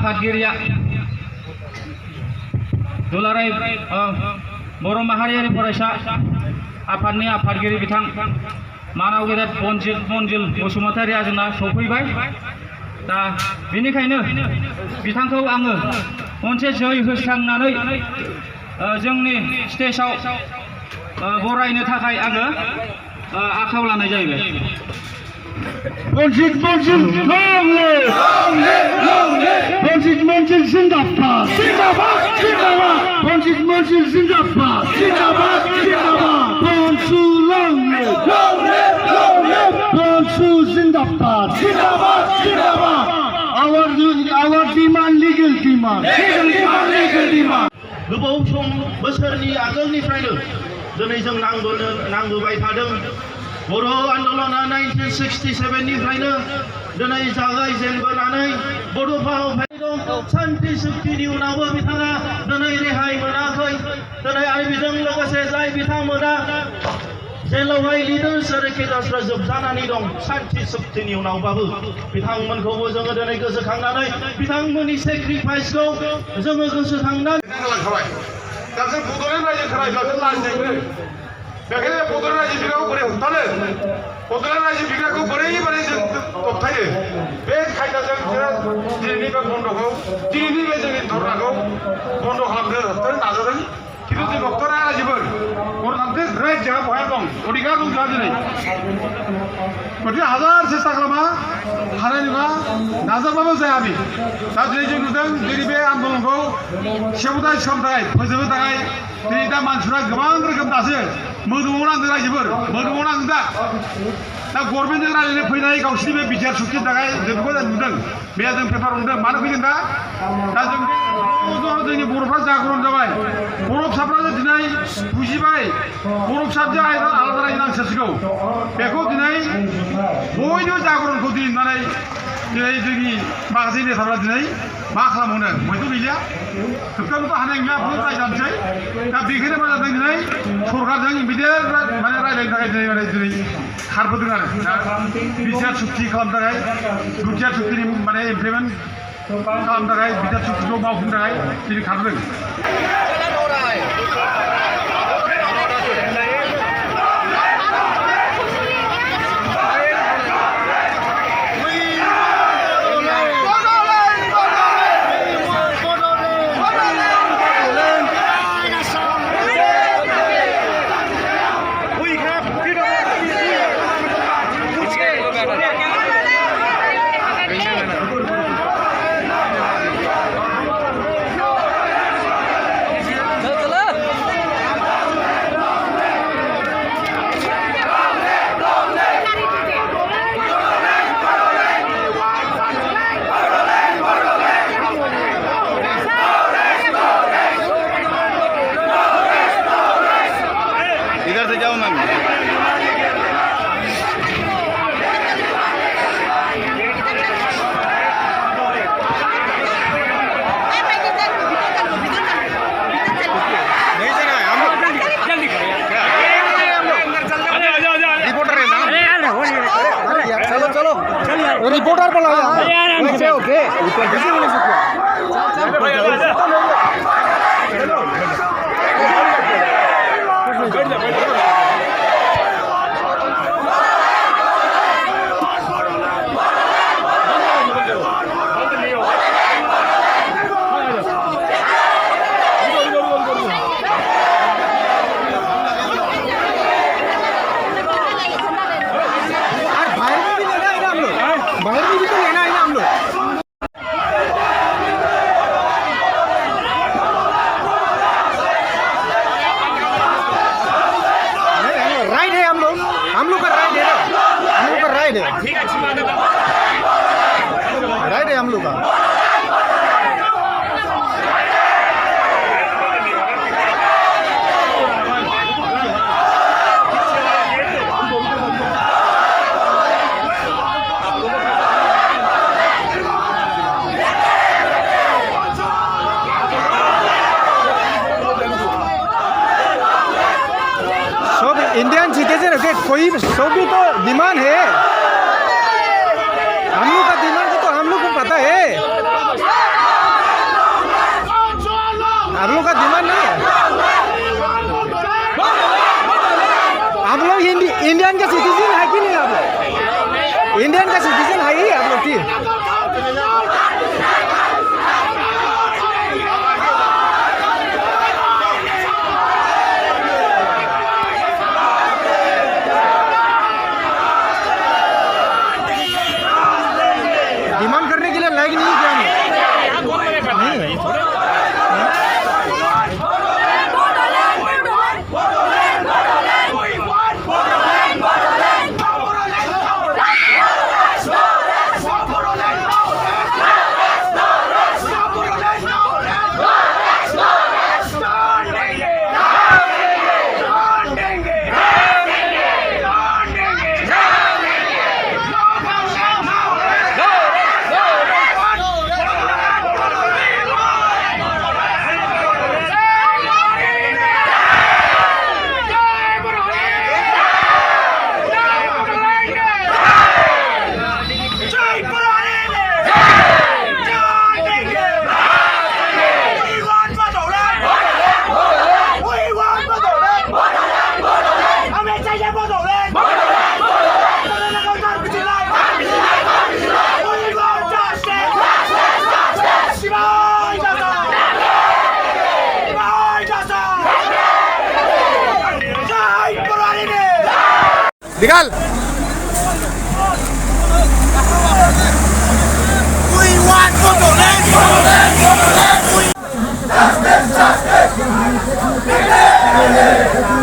आफादगिरिया दुलाराय बर' माहारियारि फरायसा आफादनि आफादगिरि बिथां मानाव गेदेर बनजिल बसुमतारिया जोंना सफैबाय दा बेनिखायनो बिथांखौ आङो मोनसे जय होस्रांनानै जोंनि स्टेजआव बरायनो थाखाय आङो आखायाव लानाय जाहैबाय। Bonjil long live! Bonjil Zindabad! Bonjil Zindabad! Bonsu long live! Bonsu Zindabad! Our demand, legal demand. गोबाव सम बोसोरनि आगोलनिफ्रायनो दिनै जों नांबोबाय थादों। बर' आन्दलना 1967 निफ्रायनो दिनै जागायजेनबोनानै बड'फायाव फैदों। सान्ति सुक्तिनि उनावबो बिथाङा दिनै रेहाय मोनाखै। दिनै आरो बेजों लोगोसे जाय बिथांमोना जेलावहाय लिडार्स आरो केडार्सफ्रा जोबजानानै दं सान्ति सुक्तिनि उनावबाबो बिथांमोनखौबो जोङो दिनै गोसोखांनानै बिथांमोननि सेक्रिफाइसखौ जोङो गोसोखांनानै दा जों बड'लेण्ड रायजो रायजोखौ लाजिनायमोन। बेखायनो बड'लेण्ड रायजो बिग्राखौ बोरै होबथानो बड'लेण्ड रायजो बिग्राखौ बोरै जों दबथायो बे खायदाजों दिनैनि बे बन्द'खौ दिनैनि बे जोंनि धरनाखौ बन्द' खालामनो होबथानो नाजादों। खिन्थु जों होबथानो हायाखैमोन। बर'नांथे राइट जोंहा बहाय दं अधिकार दं जोंहा दिनै गथिखे हाजार सेस्था खालामा हानाय नङा नाजाबाबो जाया बे। दा दिनै जों नुदों दिनै बे आन्दलनखौ सेबथाय समथाय फोजोबनो थाखाय दिनै दा मानसिफ्रा गोबां रोखोम दासो मोदोमाव नांदों रायजोफोर मोदोमाव नांदों दा गभर्नमेन्टजों रायज्लायनो फैनाय गावसिनि बे बिटिआर सुक्तिनि थाखाय जों बेखौ नुदों। बे जों पेपार मोनदों मानो फैदों दा जों जोंनि बर'फ्रा जागरन जाबाय। बर' फिसाफ्रा दिनै बुजिबाय बर' फिसाजों आलादा रायजो नांसिगौ। बेखौ दिनै बयनिबो जागरनखौ दिनै दिनै जोंनि माखासे नेताफ्रा दिनै मा खालामनो मैथ' गैलिया होबथानोथ' हानाय नङा रायजानोसै। दा बेखायनो मा जादों दिनै सरकारजों इमिडियेट माने रायज्लायनो थाखाय दिनै खारबोदों आरो दा बिटिआर सुक्ति खालामनो थाखाय बिटिआर सुक्तिनि माने इमप्लिमेन्ट खालामनो थाखाय बिटिआर सुक्तिखौ मावफुंनो थाखाय दिनै खारबोदों। इधर से जाओ मैम। चलो रिपोर्टर बोला ओके बाहर भी तो लेना है ना हम लोग। राइट है हम लोग का राइट है ना हम लोग का राइट है राइट है हम लोग का। इंडियन सिटीजन के कोई सब भी तो डिमांड है। हम लोग का डिमांड तो हम लोग को पता है। आप लोग का डिमांड नहीं है? आप लोग इंडियन का सिटीजन है कि नहीं? आप लोग इंडियन का सिटीजन है ही आप लोग की? डिमांड करने के लिए लायक नहीं क्या? नहीं निकाल We want Bodoland! Bodoland!